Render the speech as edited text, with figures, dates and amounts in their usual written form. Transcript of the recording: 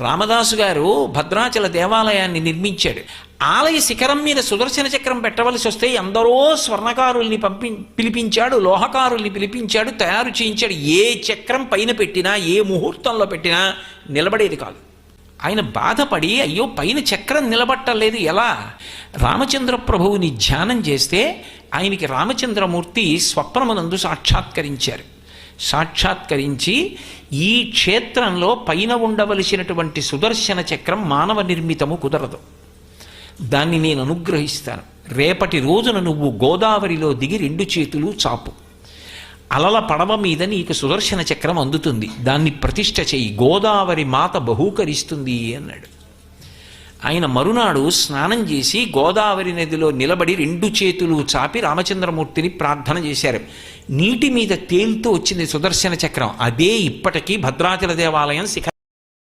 రామదాసు గారు భద్రాచల దేవాలయాన్ని నిర్మించాడు. ఆలయ శిఖరం మీద సుదర్శన చక్రం పెట్టవలసి వస్తే ఎందరో స్వర్ణకారుల్ని పిలిపించాడు, లోహకారుల్ని పిలిపించాడు, తయారు చేయించాడు. ఏ చక్రం పైన పెట్టినా, ఏ ముహూర్తంలో పెట్టినా నిలబడేది కాదు. ఆయన బాధపడి, అయ్యో పైన చక్రం నిలబట్టలేదు ఎలా? రామచంద్ర ప్రభువుని ధ్యానం చేస్తే ఆయనకి రామచంద్రమూర్తి స్వప్నమునందు సాక్షాత్కరించారు. సాక్షాత్కరించి, ఈ క్షేత్రంలో పైన ఉండవలసినటువంటి సుదర్శన చక్రం మానవ నిర్మితము కుదరదు, దాన్ని నేను అనుగ్రహిస్తాను. రేపటి రోజున నువ్వు గోదావరిలో దిగి 2 చేతులు చాపు, అలల పడవ మీద నీకు సుదర్శన చక్రం అందుతుంది, దాన్ని ప్రతిష్ఠ చెయ్యి, గోదావరి మాత బహూకరిస్తుంది అన్నాడు. ఆయన మరునాడు స్నానం చేసి గోదావరి నదిలో నిలబడి 2 చేతులు చాపి రామచంద్రమూర్తిని ప్రార్థన చేశారు. నీటి మీద తేలుతూ వచ్చింది సుదర్శన చక్రం. అదే ఇప్పటికీ భద్రాచల దేవాలయం శిఖరం.